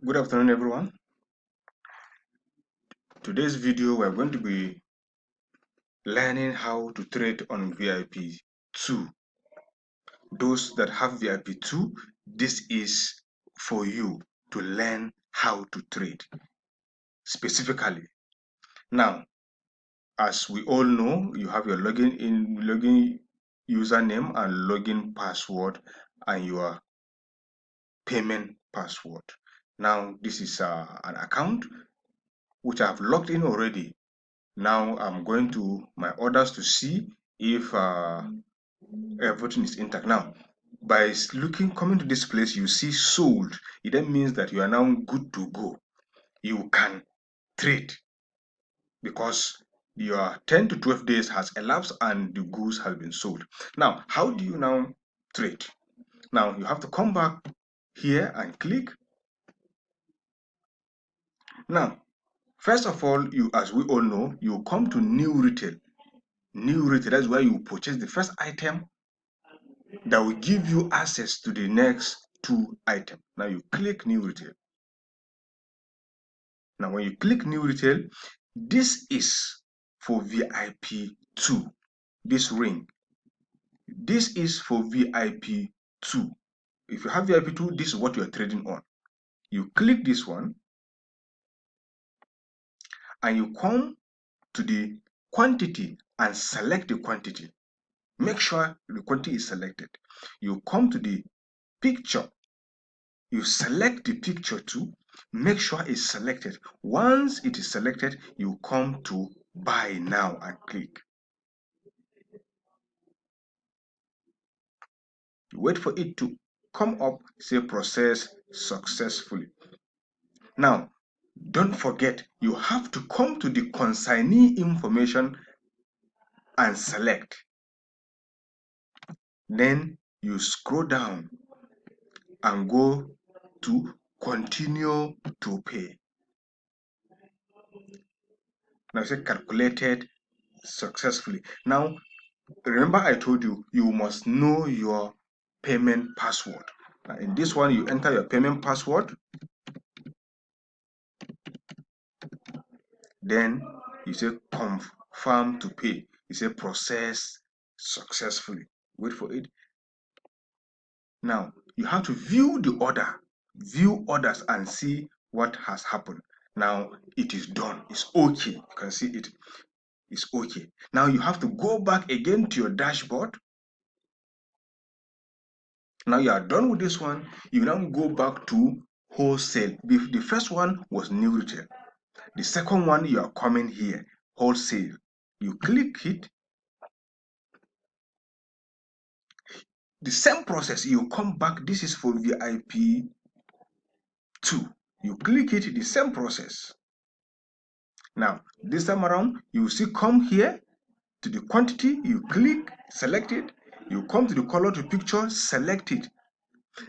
Good afternoon, everyone. Today's video, we're going to be learning how to trade on VIP2. Those that have VIP2, this is for you to learn how to trade specifically. Now, as we all know, you have your login username and login password and your payment password. Now, this is an account which I have logged in already. Now I'm going to my orders to see if everything is intact. Now, by coming to this place, you see sold. It then means that you are now good to go. You can trade because your 10 to 12 days has elapsed and the goods have been sold. Now, how do you now trade? Now, you have to come back here and click. Now, first of all, as we all know, you come to new retail. New retail, that's where you purchase the first item that will give you access to the next two items. Now you click new retail. Now when you click new retail, this is for VIP2. This ring. This is for VIP2. If you have VIP2, this is what you are trading on. You click this one and you come to the quantity and select the quantity. Make sure the quantity is selected. You come to the picture. You select the picture too. Make sure it's selected. Once it is selected, you come to buy now and click. You wait for it to come up, say process successfully. Now, don't forget, you have to come to the consignee information and select. Then you scroll down and go to continue to pay. Now say calculated successfully. Now, remember I told you, you must know your payment password. Now, in this one, you enter your payment password. Then you say confirm to pay. You say process successfully. Wait for it. Now, you have to view the order. View orders and see what has happened. Now, it is done. It's okay. You can see it. It's okay. Now, you have to go back again to your dashboard. Now you are done with this one. You now go back to wholesale. The first one was new retail. The second one, you are coming here, wholesale. You click it. The same process, you come back. This is for VIP2. You click it, the same process. Now, this time around, you see come here to the quantity. You click, select it. You come to the color to picture, select it.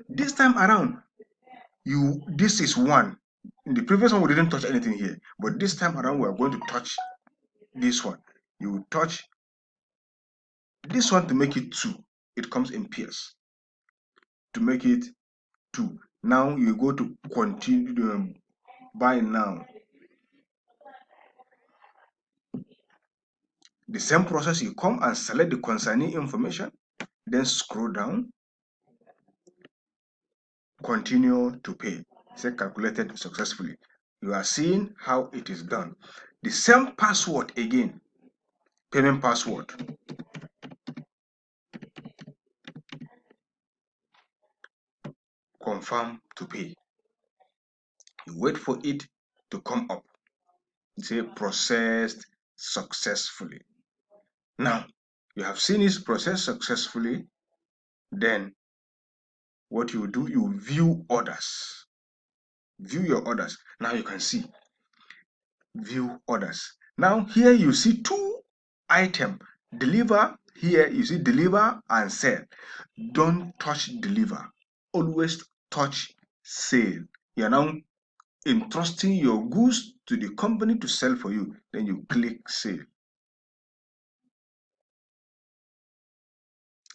This time around, this is one. In the previous one, we didn't touch anything here, but this time around, we are going to touch this one. You touch this one to make it 2. It comes in pairs. To make it 2. Now you go to continue buy now. The same process, you come and select the consignee information, then scroll down, continue to pay. Say calculated successfully. You are seeing how it is done. The same password again, payment password. Confirm to pay. You wait for it to come up. You say processed successfully. Now, you have seen it processed successfully. Then, what you do, you view orders. View your orders. Now you can see view orders. Now here you see 2 items. Deliver. Here you see deliver and sell. Don't touch deliver. Always touch sale. You are now entrusting your goods to the company to sell for you. Then you click sale.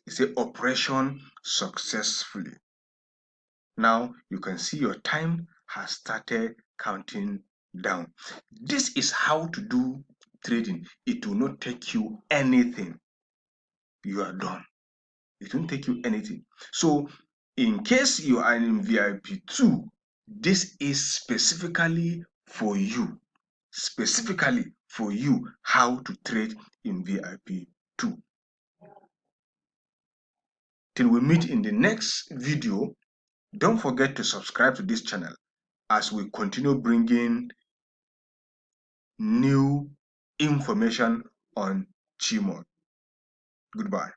You say operation successfully. Now you can see your time has started counting down. This is how to do trading. It will not take you anything. You are done. It won't take you anything. So in case you are in VIP2, this is specifically for you. Specifically for you how to trade in VIP2. Till we meet in the next video, don't forget to subscribe to this channel as we continue bringing new information on CHY. Goodbye.